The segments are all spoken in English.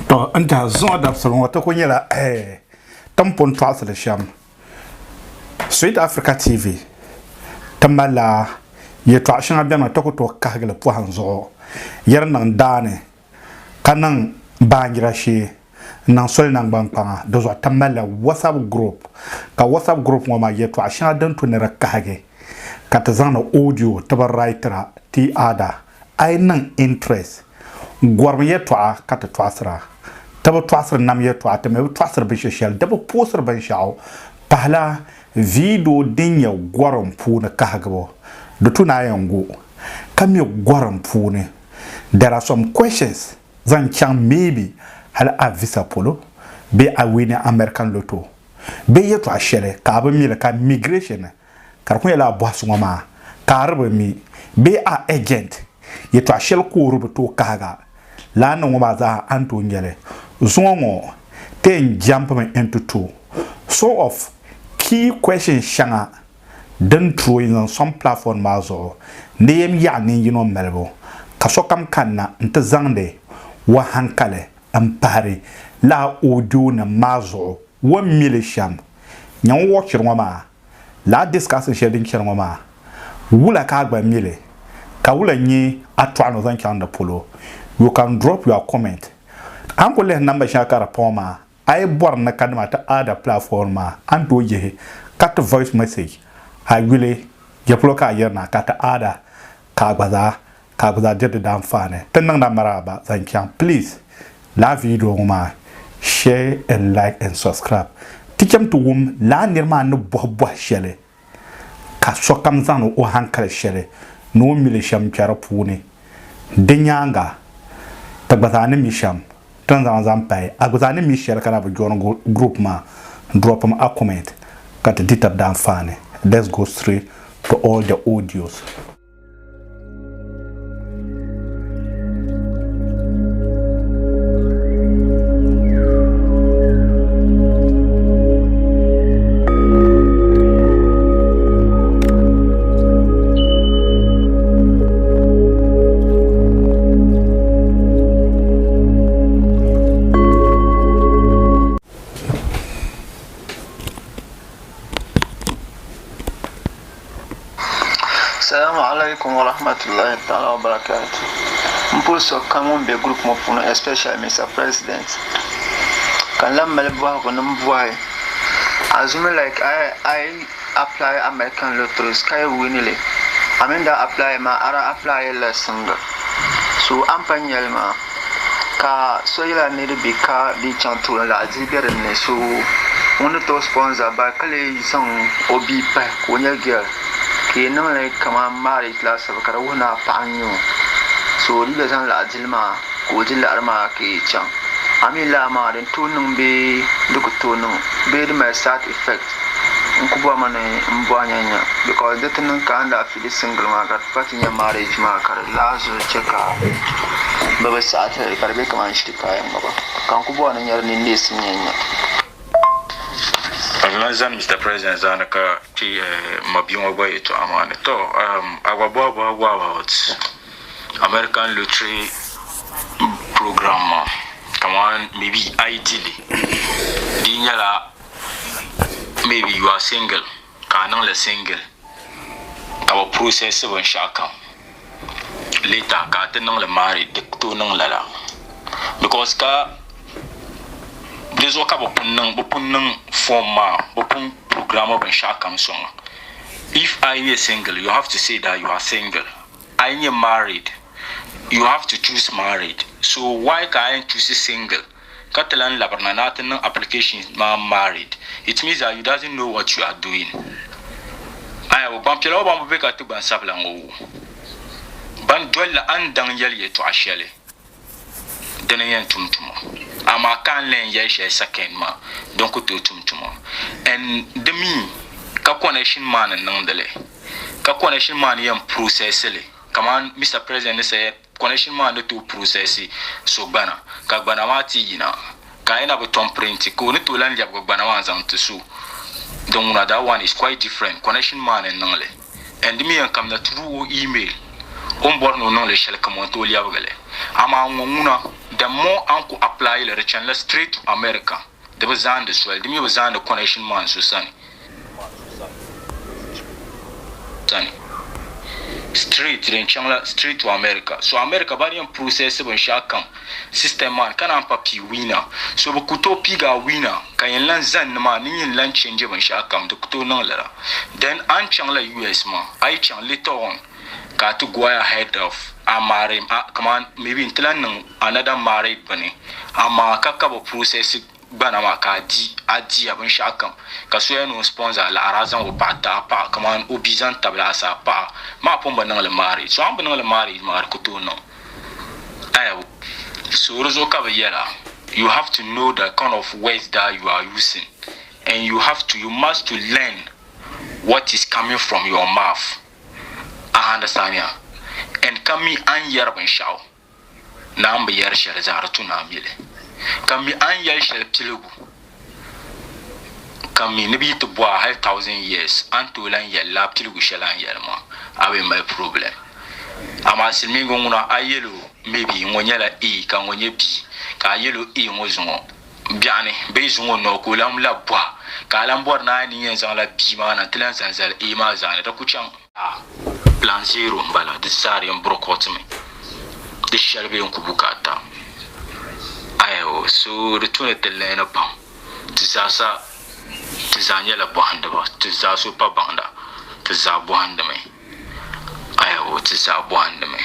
to anta zo da salon wata ko nyela tampon twas le sham Sweet Africa TV tamala ye to shanga bema to ko to kahgle po hanzo yer nan dane kanan bangira shi nan sol nan ban panga do zo tamala WhatsApp group ka WhatsApp group ngoma ye to shanga dan to ne rakage ka ta zana audio tabar writer ti ada ay nan interest gorm ye to ka ta twasra taba twasra nam ye to atame twasra bi shel daba posra ban shaw pahla video dinya gorm pu na kahgbo do tuna yango kamye gorm pu ne. There are some questions zan chang maybe hal a visa polo be a win American lotto be ye to ashele ka ba mi ka migration kar ko la boss ngoma karbe mi be a agent ye to ashel ko rubuto kaga la no ngoma za anto ngele zongo ten jump me into two so of key question shanga dan throwing on some platform mazo name ya ni you know melbo kasokam kanna nta zangde wa hankale ampare la audio na mazo wa milisham nyan watch ngoma la discussion shedin ngoma wula ka gba mile ka wula nyi atwa no zan kan da polo. You can drop your comment anko le number shaka rapoma ay bor na kadma ta other platform ma anto je cut voice message ha gule je ploka yerna kata ada ka gbaza jede dan fane tenang na maraba zan kan please la video ma share and like and subscribe tikem to wum la nirma no bobo shele ka sokam zan o hankal shele no mile sham kyara puni denyanga tagbazane misham tanzan zan pai aguzane mishel kana bu jono group ma drop them a comment kat ditab dan fane. Let's go straight to all the audios. Assalamu alaikum wa rahmatullahi ta'ala wa barakatuh. Mpulso kamon be group mo puno especially Mr. President. Kan lam malbwa ko nambwa. Azumi like I apply American lottery sky winile. Amenda apply ma ara apply la singa. So ampanyel ma ka so yela ne bi ka di chantu la azibere ne so on to sponsor ba kale son obi pa ko nyagel ke nan le kama mari class ba kara wona panyo so ri zan la ajilma ko jilla arma ke chan amila ma den tunun be duk tunun be the side effect nkuba mane mbwanyanya because that nan ka anda fi single ma ka patinya marriage ma kar lazo cheka baba sata karbe kama shi kayan baba kan kuba nan yar ni ne sinyanya. Mr. President Zanaka ti mabiyo boy to amane to agwabo about American lottery program come on maybe ideally dinyala maybe you are single kanan le single our process when shaka later ka tenang le married to nang lala because ka there's a couple of format, program of shakam song. If I am single, you have to say that you are single. I am married, you have to choose married. So why can't I choose single? Catalan Labarnanatan application is married. It means that you doesn't know what you are doing. I will bump your bamboo to Bansablango. Bandwella and Daniel to Ashele. Then I am tumtumo. Ama kan len yeshe second ma donc to tumtumo and the me ka connection man nandele ka connection man yam process le come on Mr. President say connection man to process so bana ka bana mati yina ka ina beton print ko ni to lan jab ko bana wan zam to so donc that one is quite different connection man nandele and me am come na through email on borno non le shell come on to liabele ama nguna the more uncle apply le the channel straight to America. They was on the swell. They was on the connection man so sunny. Straight to the channel straight to America. So America body and process when shakam system man can papi winner. So we kuto piga winner. Can you land zan man in land change when shakam the kuto no lera. Then an channel US man. I channel later on. Got to go ahead of married, come on, maybe in Telan another married bunny. Kakabo process banama adi abun shakam. Kasuya no sponsor la arazan o pata pa, come on, obizan tablasa pa, ma pomba nang le married. So I'm banang le married, Marcoto no. So Rozoka yela, you have to know the kind of words that you are using, and you must to learn what is coming from your mouth. I understand ya. And kami an yarban shaw. Na mbe yar shar zaratu na mile. Kami an yar shar pilugu. Kami nibi to boa 5,000 years. Anto lan yalla pilugu shalan yarma. Awe my problem. Ama silmi ngona ayelo maybe ngonyala e ka ngonye bi. Ka ayelo e ngozungo. Biane bezungo no ko lam la boa. Ka lam bor na ni yanzan la bi ma na tlan sanzal e ma zan ta kuchan. Plan zero mbala de sari en brokotme de sharbe en kubukata ayo so retourne telena pam tizasa tizanya la banda ba tizaso pa banda tizabo handa me ayo tizabo handa me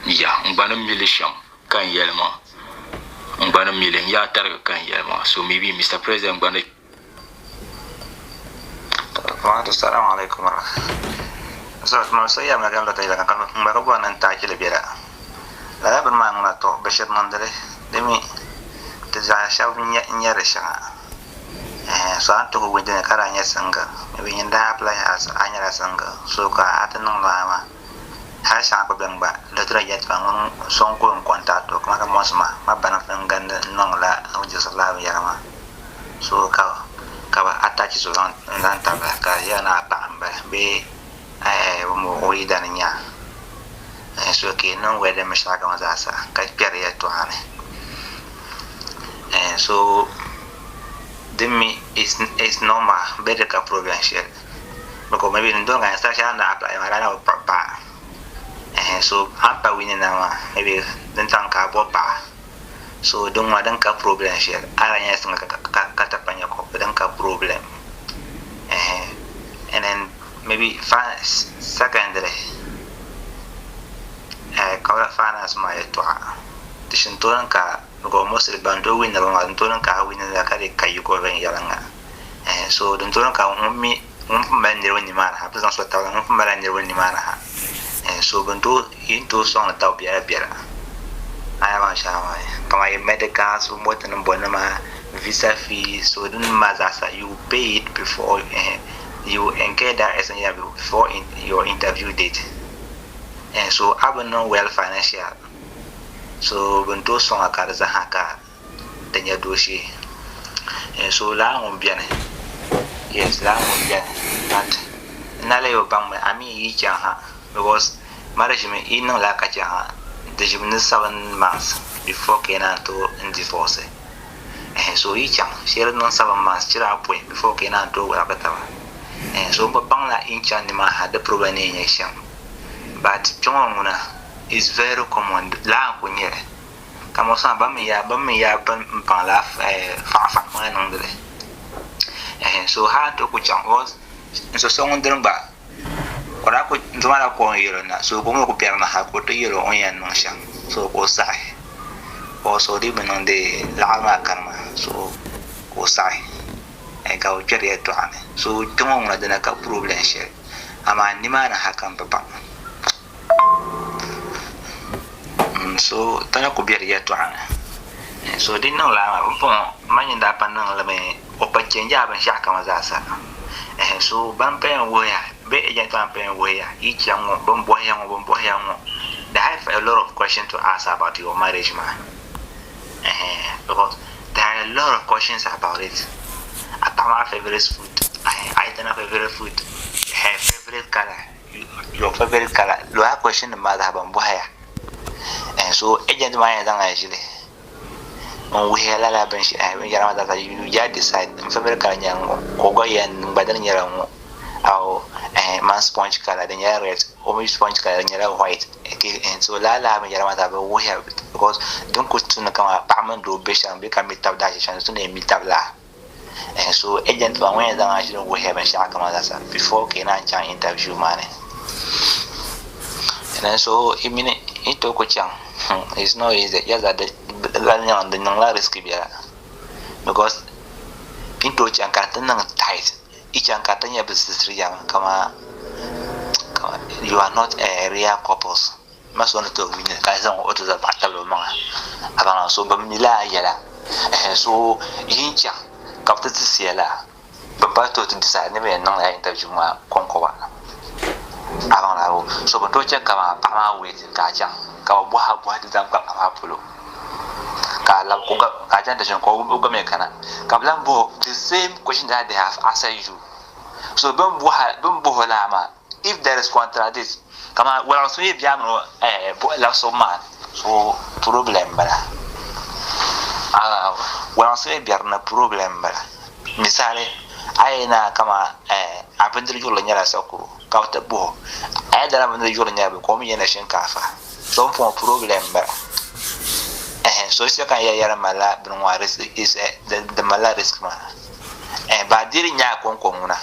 ya mbana milisham kan yelma mbana milen ya targa kan yelma so maybe Mr. President mbana assalamu alaikum. So no saya makan la tayla kan maro ko nan ta kile bira la ban ma ngna to bashir mandare demi te ja shaw nya resha so an to ko wende kara nya sanga me bin da apply as anya sanga so ka atan no ma ha sha ko ben ba le tra ya ban son ko konta to kuma ka mosma ma ban fan ganda non la o je sala ya ma so ka ba attach so dan ta ba ka ya na pa be mo oida nya so ke non wede mashaka mazasa ka piare to ane so demi is normal better ka problem share because maybe ndo nga sa sha na apply mara na pa so hapa wini na ma maybe den tan ka bo pa so don ma dan ka problem share ara nya sun ka tapanya ko dan ka problem and then maybe secondary kawla finance ma to tishin toran ka go mostly bando win na ma toran ka win na ka de kayu ko ben yalanga so don toran ka ummi man ne wani mana ha bizan so tawa mun mara ne wani mana ha so bando into song ta biara aya ma sha ma kama medical so motan bona ma visa fee so dun mazasa you pay it before you engage that as before your interview date. And so I will know well financial. So when those song are cards haka, then you do she. And so la on bien. Yes, la on bien. But nale yo bang I mean each because marriage me in no la kacha. The 7 months before Kenan to divorce. And so each she no 7 months chira point before Kenan to wakatawa. So bang la inchan ma had the problem in action. But chongona is very common la kunyere. Kamo sa ba me ya pan la fa manongre. So ha to ku chang was so song ndeng ba. Ora ko ndumara ko yero na so ko mo ko perna ha ko to yero on yan no shang. So ko sai. O so di benonde la ma karma so ko sai. Ka o jere to ane. So chongona dana ka problem share. Ama ni mana hakan papa. So tanya ko biar ya to ane. So din no la ma po manyinda panang la me opachenja ban shaka mazasa. So ban pen wo ya be ya tan pen wo ya ichi anwo bon bo ya ngo. They have a lot of questions to ask about your marriage man. Because there are a lot of questions about it. About my favorite food. I don't have favorite food. Her favorite color. Your favorite color. Lo ha question the mother ban bo ya. So agent man dan actually. on we hela la ben shi yara ma da you ya decide family kala nyango ko go yen badal nyara mo aw man sponge kala de nyara red o mi sponge kala nyara white and so la yara ma da we have because don't go to na kama paman do be shan be kam tab da shan so ne mi tab la and so agent ba when da ma shi we have and sha kama da sa before kenan chan interview mane and so imine ito ko chang it's not easy just that the nang risk biya because into chang ka tan nang tight each chang ka tan ya business riya kama you are not a real couples mas one to win ka san o to za batalo ma abang so bam mila yala so yin chang ka ta siela ba to decide ne be nang la interview ma konko ba abang la so ba to chang kama pa ma we ka chang ka buha da zam ka apulo ka lam ko ka jan da shin ko go me kana ka lam bo the same question that they have asked you so ben buha la ma if there is contradict kama wala so ye biam no la so man so problem bala wala so ye biar na problem bala misale ayna kama abin da yola nyara sakuru ka ta bo ay da abin da yola nyara ko mi yana shinkafa so for problem ba so se kan ya yara mala binwa risk is the mala risk ma ba diri nya kon na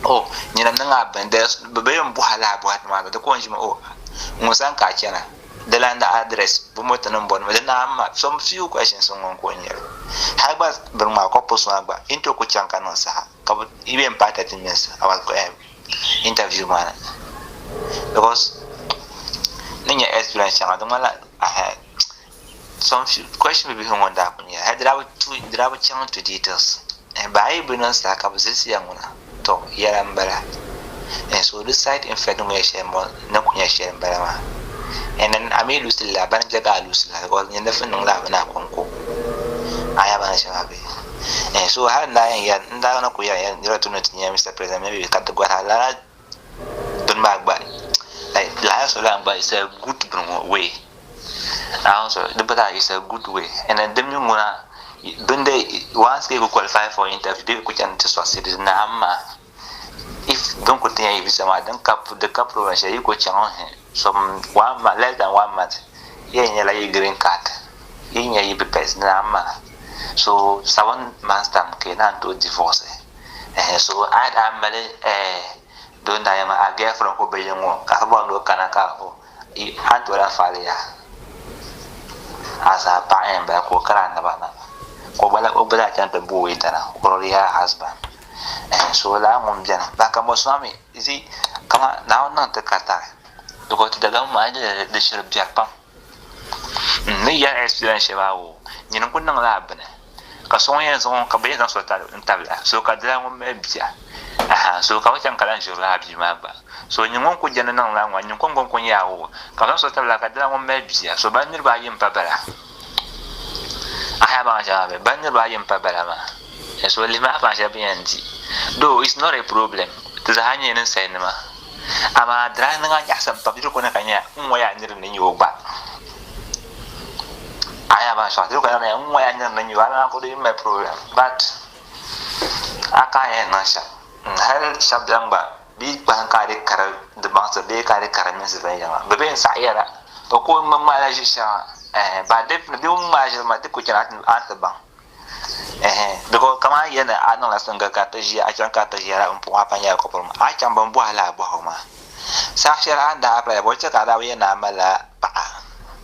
oh nyina nga bendes be yom buhala buhat ma da ko njima musan ka kena the land address bu mota nan bon na amma some few questions on ko nyere ha ba binwa ko poso agba into ko chanka no sa ka ibe empata tinnes awal ko interview mana because ninya experience changa dongala some question be hon wanda kunya hadrawa changa to details bai bunan sa ka busisi yanguna to yaran bara so this side in fact no yeshe mo na kunya share bara ma and then ami lusilla ban jaga lusilla ko nyanda fin ngla bana konko aya bana shanga be so har na yan nda na kuya yan dira tunat nya Mr. President maybe ka to gwara la don magba like so long but it's a good way also the better is a good way and then them you wanna when they once they qualify for interview they could just succeed na amma if don't continue if some don't cap the cap province you go channel some 1 month less than 1 month yeah like green card yeah you be pes na amma so 7 months time can to divorce so I am don da yama a girlfriend ko be yango ka ba ndo kana ka ko I anto la falia asa pa en ba ko kara na bana ko bala o bala tan to boy tana ko ya husband so la mon bien ba ka mo swami isi kama na on ta kata to ko daga ma de shirb jakpa ni ya experience ba wo ni nan kun nan la bana ka son ya son ka be dan so ta tabla so ka da mo me bia so ka wachan kala njura bi maba so nyingon ko jana nan la nwan nyingon ko yawo ka so tabla ka da mo me bia so ban nirba yim pabara aya ba jabe ban nirba yim pabara ma so lima ba jabe yanti do it's not a problem to the hanye nan sai ma ama dra nan ga yasam pabi ko na kanya ya nir ni yo ba aya ba so ko na ya nir ni yo ala ko di my problem but aka na sha hal shabdan ba bi ban kare kar da ba sa be kare karamin su bai yawa be ben sa yara to ko mun ma la shi sha ba def ne bi mun ma shi ma duk ko kira an ta ban because kama yana anan la sanga ka ta ji a can ka ta ji ra un puwa pan ya ko por ma a can ban bu hala bu ma sa shara anda apla bo ta ka da yana mala pa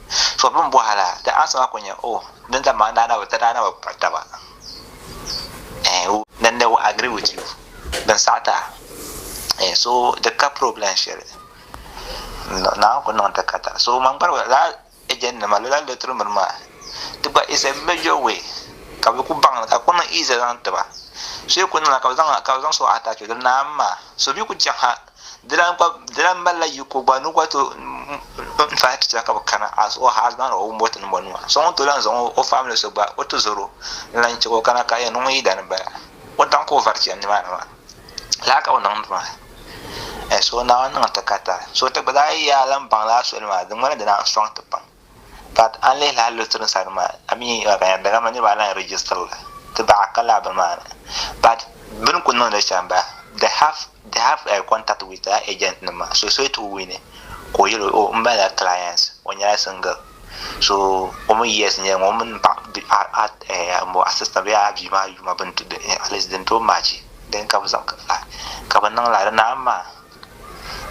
so ban bu hala da asa ko nya dan da ma na ta na ba ta ba then they will agree with you dan sata so the cap problem share now ko non ta kata so man bar la ejen na malala le tru marma to ba is a major way ka ku bang ka ko na easy ran ta ba so ko na ka zang so ata ke na ma so bi ku jaha diran balla yu ko ba nu ko to fa ta ka kana as o husband o mbotan monwa so on to lan so o family so ba o to zoro lan ci ko kana ka ya no yi dan ba o dan ko varti an ma la ka onan ba so na ta kata so ta ba ya lan bang la so ma dan wala da na strong ta bang but anle la lutun sarma ami ga daga mani bala register la to ba kala ba man but bin kun no da chamba they have a contact with the agent nama so it will win ko yelo o mbala clients onya single so omo yes nya omo at mo assistant be abi ma yu ma bantu de president to maji den ka bazam ka ban nang la na ma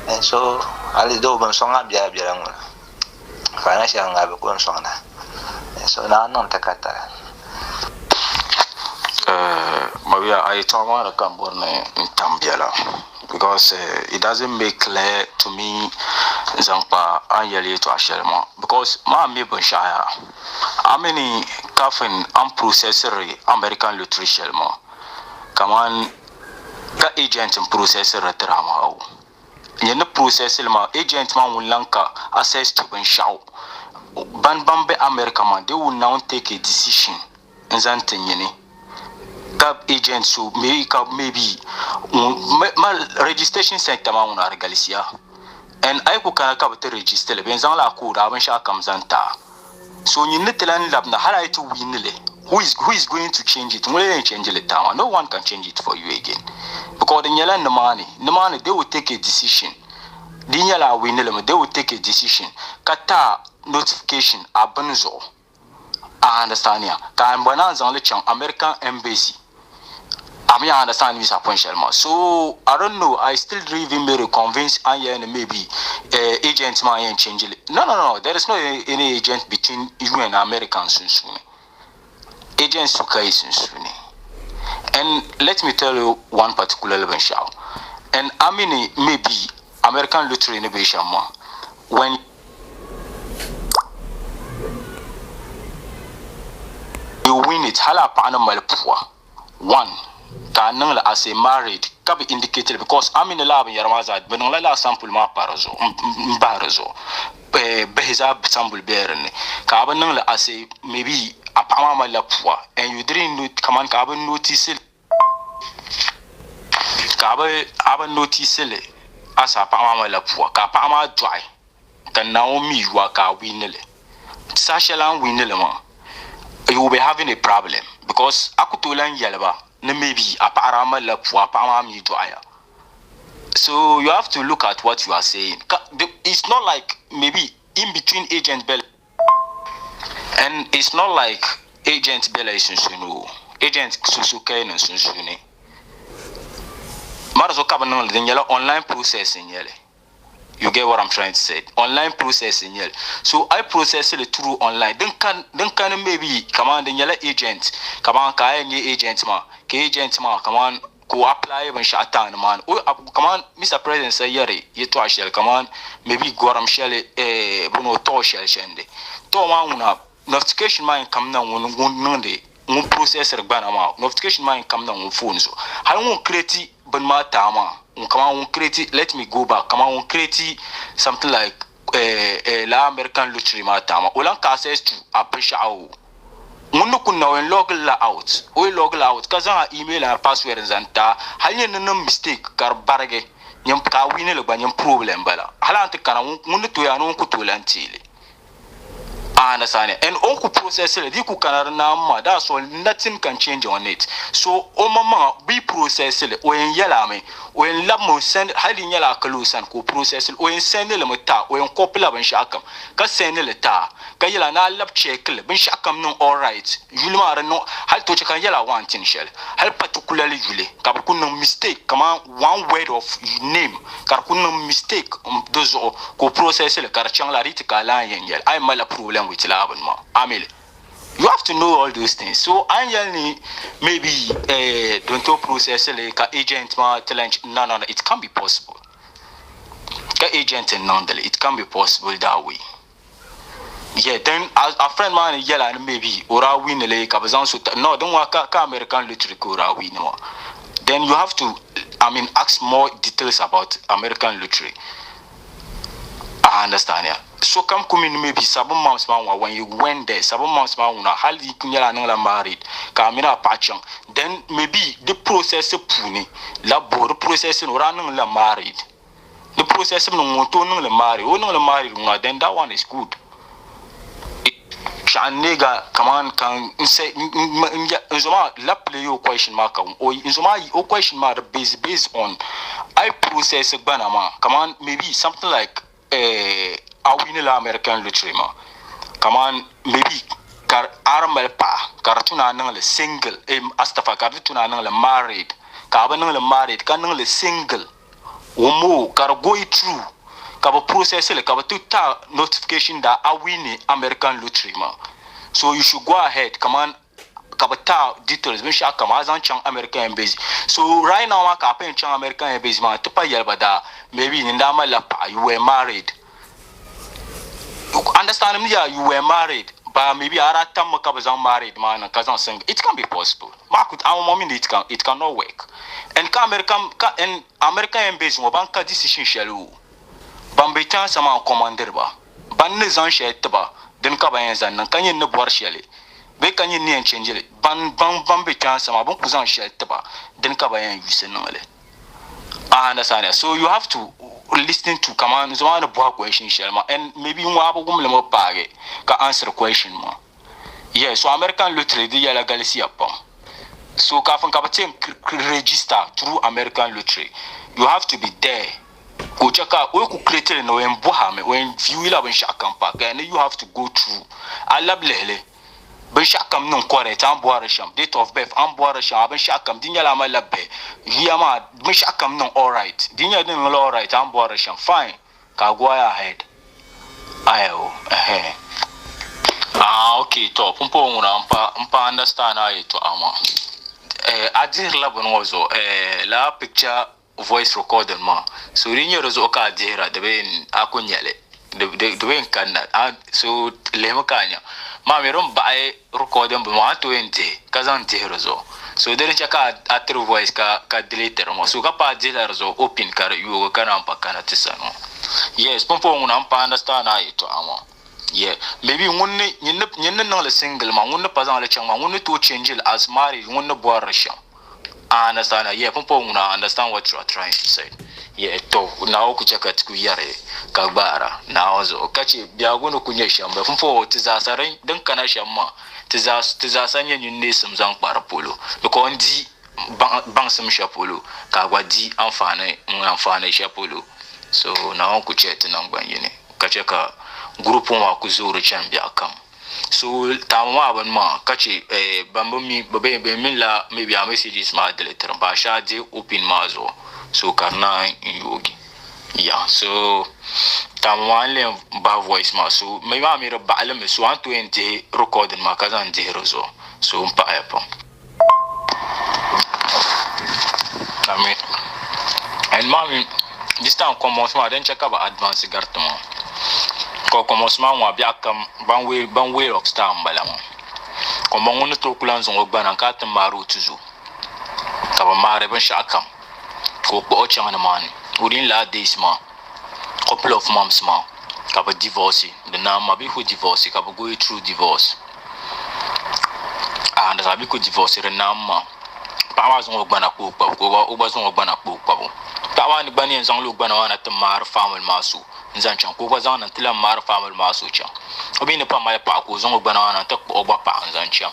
and so ali do ban songa bia ngula kana sha nga be ko songa so na non takata Maria, I told my Cambone in Tambiela because it doesn't make clear to me Zampa Anjali to Ashelma because my Mibonshire, how many coffin and processor American lottery shelma come on, the agent and processor at Ramao. In the processor, my agent man will lanka access to Benshaw. Banbambe America man, they will now take a decision in Zantini. Cab agent so maybe my registration center ma una Galicia and I could can register le benzan la cour aban sha kamzanta so you need to learn lab na hala to winle who is going to change it no change it town no one can change it for you again because the nyala the money they will take a decision the nyala winle they will take a decision kata notification abanzo I understand ya kan bana zan le chan American embassy I understand Mr. Ponchelma. So I don't know. I still even be convinced and maybe agents might change it. No. There is no any agent between you and Americans soon. Agents soon. And let me tell you one particular event. And I mean maybe American lottery innovation when you win it, hala panama one. Kanang as a married can be indicated because I'm in the lab in Yarmazad, but no sample ma parazo, Behza sample bearing. Cabanang as a maybe a pama lapua, and you didn't come on carbon notice it. Carbon notice it as a pama lapua, capama dry. Can now me waka winele. Sashalan winelema. You will be having a problem because Akutulan Yalaba. Maybe a parama la mi dwyer. So you have to look at what you are saying. It's not like maybe in between agent Bella and it's not like agent Bella is Sunsunu, agent Susuke and Sunsuni. Marazo Cabanol, the yellow online processing yellow. You get what I'm trying to say? Online processing yellow. So I process it through online. Then can maybe come on the yellow agent, come on, agent ma. Agent ma, come on, go apply when shatan man. Oh, come on, Mr. President say yere, you to shell, come on, maybe Goram shell, Bruno to shell shende. To una notification mine come down one day, one processor banama, notification mine come down on phone. So I won't create but my tama, come on, create, let me go back, come on, create something like la American lottery ma tama, Olanka access to a pressure. Mundo kunna when log out kaza email and password zanta hanya no mistake kar barage nyam ka wine le banyam problem bala halante kana mundo to ya no ku to lantile understand and on ku process le di ku kana na ma that's all nothing can change on it so o mama be process le o en yala me o en lab mo send hali yala kalusan ku process le o en send le mata o en copy ban shakam ka send le ta ka yala na lab check le ban shakam no all right yulma ara no hal to check yala one thing shell hal particularly yule ka kun no mistake kama one word of name ka kun no mistake those ko process le ka chang la rit ka la yen yel I mala problem with labon ma amil you have to know all those things so anjali maybe don't to process le ka agent ma challenge no it can be possible ka agent and nonetheless it can be possible that way. Yeah, then a friend man yella maybe ora win le ka bazan so no don't work ka American lottery ora win no. Then you have to ask more details about American lottery. I understand ya. So come in maybe 7 months when you went there 7 months una hali kunyala nang married ka amina pachang then maybe the process puni la bor process ora nang la married the process no to nang la married o nang la married then that one is good. shan nega kaman kan say nzoma la play your question mark o nzoma o question mark based on I process banama kaman maybe something like awini la American lottery ma kaman maybe kar armal pa karatuna nang le single astafa karatuna nang le married ka ba nang le married kan nang le single womo kar go through ka ba process le ka ba tuta notification da awini American lottery ma. So you should go ahead come on kabata details bin sha kama zan chan American base. So right now ka pen chan American base ma to pa yalba da maybe in da malapa you were married. You understand me? Yeah, you were married. But maybe ara tam ka bazan married man kazan sing. It can be possible. Ma could our moment it cannot work. And ka American base mo banka decision shelu. Bambeta sama commander ba. Ban ne zan shet ba. Den ka bayan zan nan kanyin ne buwar shele. Be kanyin ne change le. Ban beta sama bon kuzan shet ba. Den ka bayan yuse nan le. I understand that. So you have to listen to command so on a question shelma and maybe you have a woman more page can answer question ma. Yeah, so American lottery the yala galaxy upon. So kafan kabatin register through American lottery. You have to be there. Go check out we could create no when bohame when you will have shakam park and you have to go through. I love lele. Ben shakam non correct am boarasham date of birth am boarasham ben shakam dinya la malabe yama ben shakam non all right dinya den all right am boarasham fine ka go ahead ayo okay to pumpo nguna mpa understand ayo to ama adir la bonwozo la picture voice recording ma so rinyo rezo ka adira de ben akunyele de ben kanna so lemo kanya ma meron bae recording bu ma 20 kazan terozo so dere chaka atru voice ka delete mo so ka pa delete zo open kar yu kana pa kana tisano yes pompo nguna pa understand ai to amo yeah maybe ngunne nyinne no le single ma ngunne pa zan le chang ma ngunne to change it as married ngunne boar rasha understand yeah pompo nguna understand what you are trying to say. Yeah, to now kuchaka tukuyare kagbara now zo kachi biagono kunyesha mba fumfo tizasare dan kana shamma tizasanya nyunne samzan para polo ko ndi bang sam shapolo kagwa di amfane shapolo so now kuchete nangwanyene kachaka group ma kuzuru chambia kam so tamama ban ma kachi bambomi babe min la maybe a messages ma delete ba sha je open mazo so karna in yogi yeah so tamwanle ba voice ma so me ma mi ba alem so 120 recording ma kazan zero so mpa apo amen and mami this time commencement den check about advance gartement ko commencement wa bia kam ban way rockstar mbalama ko mon to kulan zo gbana ka tamaru tuzu ka ba mare ban shakam ko po changa man urin la days ma couple of months ma ka ba divorce the na ma bi who divorce ka ba go through divorce and da bi ko divorce re na ma pa wa zo gbana ko ba zo gbana ko ta wa ni bani zan lu gbana wa na tamar family masu nzan chan ko ba zan na tilam mar family masu chan obi ni pa ma pa ko zo gbana wa na ta ko ba pa nzan chan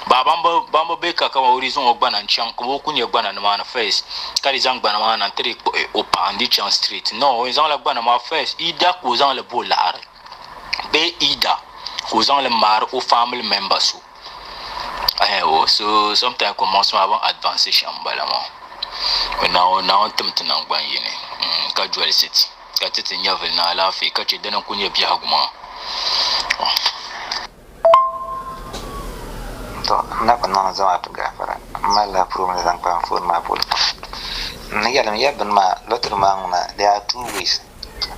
bamba beka kama horizon ogbana nchang ko kunye gbana na mana face kali zang gbana mana tri opa andi chan street no zang la gbana ma face ida ko zang le bolar be ida ko zang le mar o family members so sometimes commencement avant advancé chambala ma na tumtina gban yini ka dual city ka tete nyavel na la fe ka che dana kunye biya guma to na ko non zama to gafara mala problem zan pa for ma pol ni yala mi yabban ma lotru ma nguna there are two ways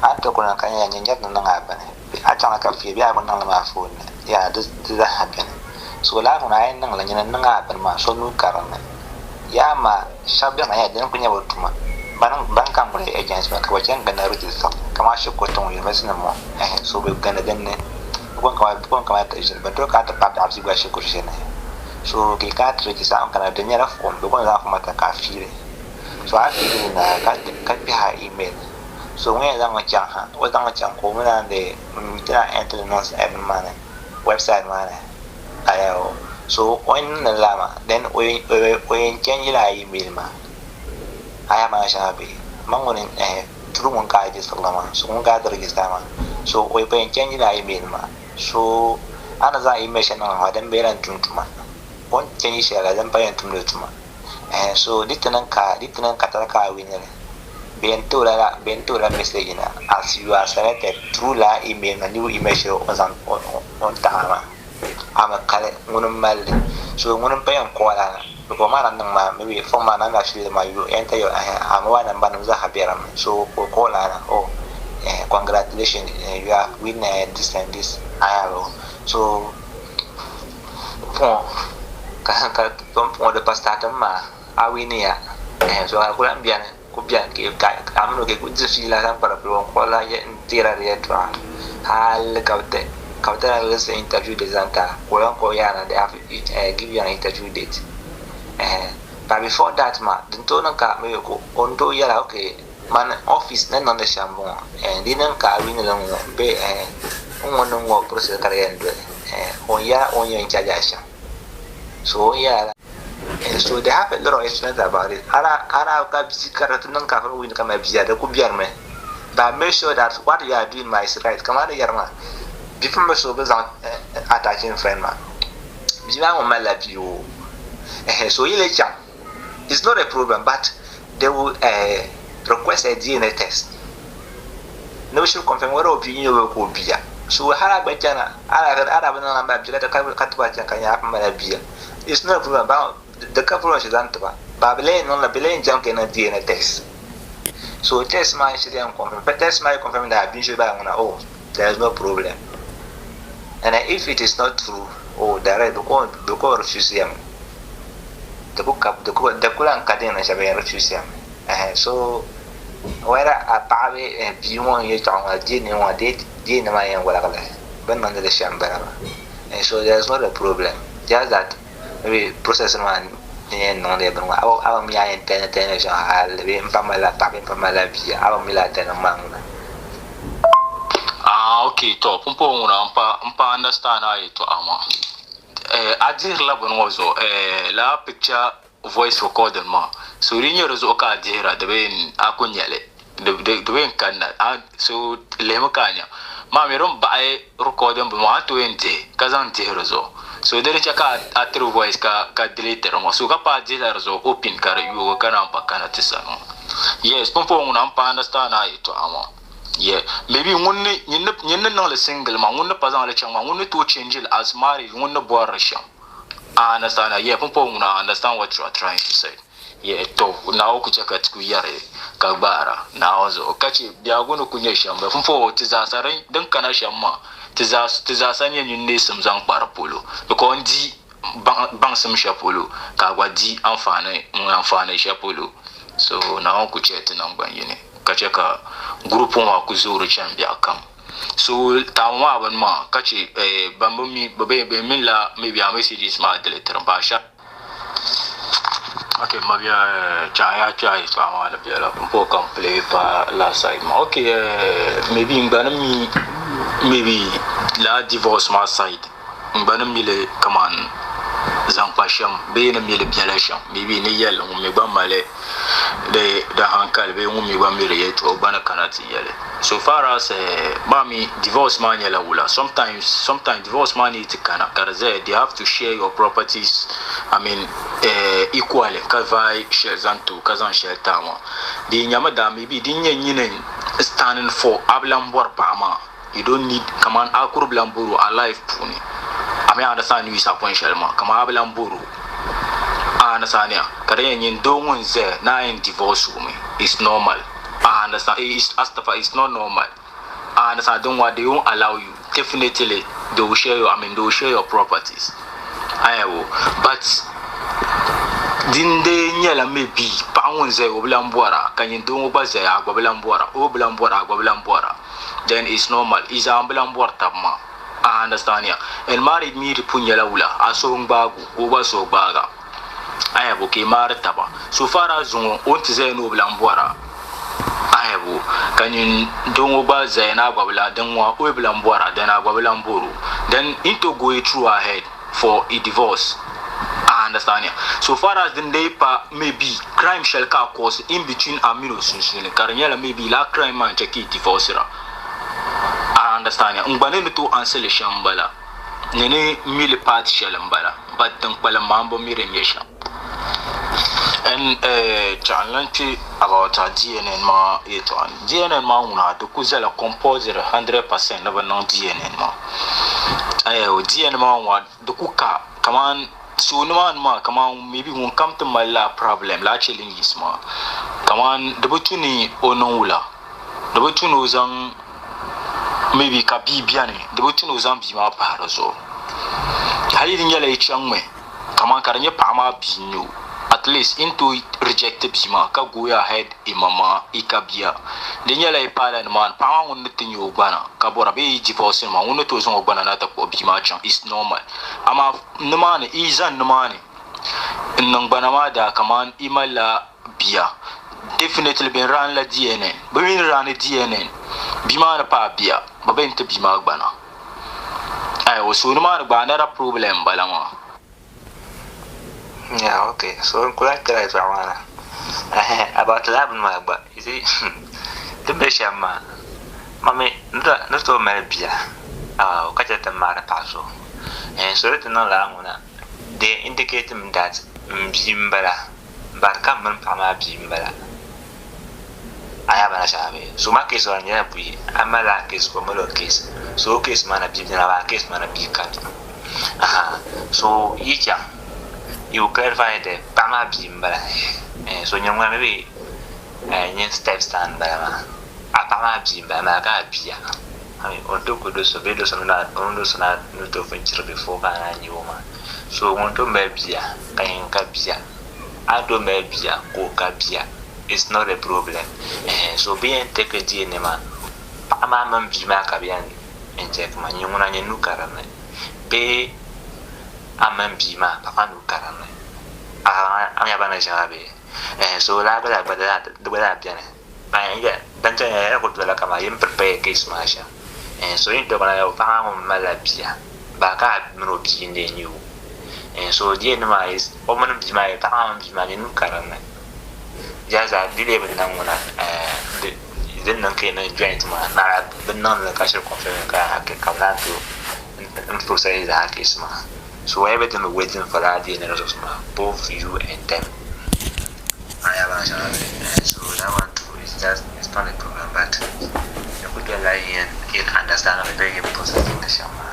ato ko na kanya nyanya na ngaba ne acha ka fi biya ko na ma phone ya this happen so la ko na ai nang la nyana ngaba ma so nu karana ya ma shabya na ya den kunya botuma ban kan ko agents ma ko chen gana ruti sa kama shi ko ton university mo so be gana den ne ko kama ta ejin ba to ka ta pa absi gwa shi ko shi ne so ke ka tre ki sa kana da nyara form do ko za kuma ta kafire so a fi na ka bi ha email so when za mu chan ha o za mu chan ko mun de mita enter nos even man website mana ayo so on na lama then we change la email ma aya ma shabi mangonin through mon ka register ma so mon ka register ma so we change la email ma so ana za email na ha dan beran tuntuma on change shi la dan bayan tuntuma so ditanan ka taraka winner bento la message na as you are selected through la email na new email show on tama ama kale ngunum mal so ngunum payan ko la ko ma nan ma maybe for ma nan actually ma you enter your ama wa nan banu za habiram so ko la na congratulations you are winner this and this ayalo so ka pon de pastor ma awinia so ko ambiana ko bien ke ka amno ke ko jifi la kan para pro ko la ye tira re tra hal kaute les interview des anta ko ko yana they have give you an interview date but before that ma dinto nan ka me ko ondo yala okay man office nan non de chambon dinan ka wini lan be on ngo process karendo on yon charge so yeah. So they have a lot of experience about it. Ara ka bisi karatu nan ka win kama biya da ku biyar me. But make sure that what you are doing is right. Kama da yarma. Before me so bezan attaching friend man. Biya mo mala biyo. So ile cham. It's not a problem, but they will request a DNA test. No should confirm what opinion you will ko biya. So hala bajana ara bana namba biya da ka tuba kan ya fa mala biya. It's not a problem about the couple of Shizantaba. Babylon on the Belen junk in a DNA test. So test my shitty confirm, but test my confirm that I've been sure by on there's no problem. And if it is not true, direct the call refuse them. The book up the Kulan Cadena shall be refuse them. So whether a Pavi and Pion yet on a genie or date, Gina my and whatever, but under the Shambara. And so there's not a problem. Just that we process man non de bon awa mi ya internet jo al be mpamala pape mpamala bia awa mi la tena mangna okay to pompo nguna mpa understand ai to ama adir la bon wozo la picture voice recorder ma so rinyo rezo ka dira de ben akunyele de ben kanna so le makanya ma mi rom bae recorder ma to ente kazan rezo so there chaka atru voice ka delete mo so ka pa dila rezo open kar yu kana pa kana tisano yes pompo nguna mpa understand ai to ama yeah maybe ngunne no le single ma ngunne pa zan le chama ngunne to change it as marriage ngunne boar rasham I understand yeah pompo nguna understand what you are trying to say yeah to na oku chaka tiku yare kagbara na ozo kachi biagono kunye shamba pompo tizasare dan kana shamma tizasanye nyunne samzang para polo because ndi bang sam shapolo kagwa di amfane shapolo so na oku chete na ngwanyene kacheka grupo wa kuzuru chambia kam so tawa ban ma kachi bambo mi be min la maybe a messages ma delete basha okay mabia chaya tawa la bia la po complete pa la side ma okay maybe ngana mi maybe la divorce ma side ngana mi le kaman zang pasham be na mi le bia la sham maybe ni yel me ba male de hankal be mi ba mi re to bana kanati yele so far as mami divorce man yela wula sometimes divorce man it kana karze they have to share your properties I mean equally kavai share zantu kazan share tama di nyama da maybe di nyinen standing for ablambor pama you don't need kaman akur blamburu alive puni I mean understand you support shelma kama ablamburu anasania kare nyin dongun ze na in divorce me it's normal I understand it's not normal I understand don't what they won't allow you definitely they will share your properties but dinde nyela maybe pawon ze oblambora kanyin dongo baze agwablambora then it's normal is amblambora tamma I understand ya and married me punyela wula aso ngbagu oba so baga ayabo ke martaba so far as on tize no blambora ayabo kanin dongo ba zaina gwabla danwa webla mbwara dana gwabla mburu then into go through ahead for a divorce. I understand ya. So far as the neighbor maybe crime shall cause in between amino sunsun karnyala maybe la crime man check divorce ra. I understand ya. Ngbane to answer le shambala. Nene mili part shambala but don't pala mambo miremesha. And challenge about DNA ma ito an DNA ma una to kuzela compose 100% never non DNA ma. Ayo DNA ma wa do kuka come on. So no man ma come on maybe won't come to my la problem la challenges ma come on the butuni onula the butuni uzang maybe kabibiane the butuni uzang bima parazo hali dinjala ichangme come on karanye pama binu at least into rejected bima ka go ahead imama ikabia dinjala ipala man pama wonne tinyo bana kabora be divorce ma wonne to zo bana na ta ko bima chan is normal ama numane izan numane nang bana ma da kaman imala biya definitely ben ran la DNA ben ran DNA bima na pa biya ba ben te bima bana ay o so numane ba na problem balama. Yeah, okay. So correct guys about lab ma ba isi the beshama mame no to melbia kacha ta mara paso and so it no la ngona they indicate that bimbara barka man pama bimbara aya bana shabe so ma case on ya bui amala case ko molo case so case mana bibina ba case mana bikat so yicha you clarify the pama bimbara so nyongwa maybe nyen step stand bala pama bimbara ka bia I mean on to go so be do so na on do so na no to venture before kana nyoma so on to mebia kain ka bia ado mebia ko ka bia it's not a problem so being take a DNA ma pama man bima ka bia en check ma nyona nyenu karame be amman bima papa nu karame anya bana jabe so la bala bia ne ba ya dan ya ko to la kama yim prepare case ma sha so in to bana ya pa malabia ba ka no bi ne nyu so die no ma is o man bi ma pa bi ma ne nu karame jaza dile be nan wona den nan ke na joint ma na ben nan la ka shir confirm ka ke kamla to in process da case ma so everything we're waiting for that DNA results ma both you and them. I have so that one too is just it's not a problem but you could get like and you understand a very process in the shama.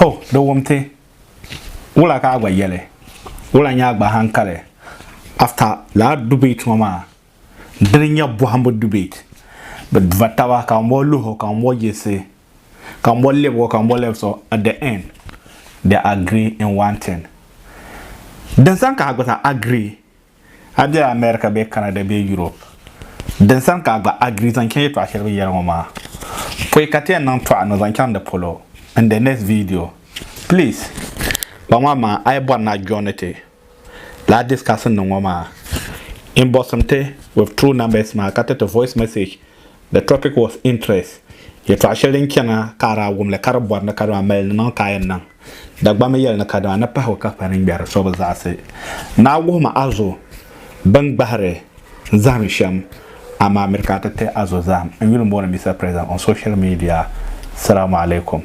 Ho do womte wala ka agba yele wala nya agba hankale after la debate mama drinya buhambo debate but vatawa ka mo luho ka mo yese ka mo lebo ka mo lebo so at the end they agree in one thing. Den san ka agba agree ade America be Canada be Europe. Den san ka agba agree san ken to ahele yere mama. Foi kate nan to ano san kan de polo. In the next video, please mama I born na jonete. La discussion no mama. Inbox something with true numbers ma kate to voice message. The topic was interest. Ye to ahele nkena kara wumle kara born na kara mel na kayen nan. Dagba me yel na kada na pa ka parin biar so ba zase na wo ma azo ban bahre zam sham ama America te azo zam and you know more Mr. President on social media. Assalamu alaikum.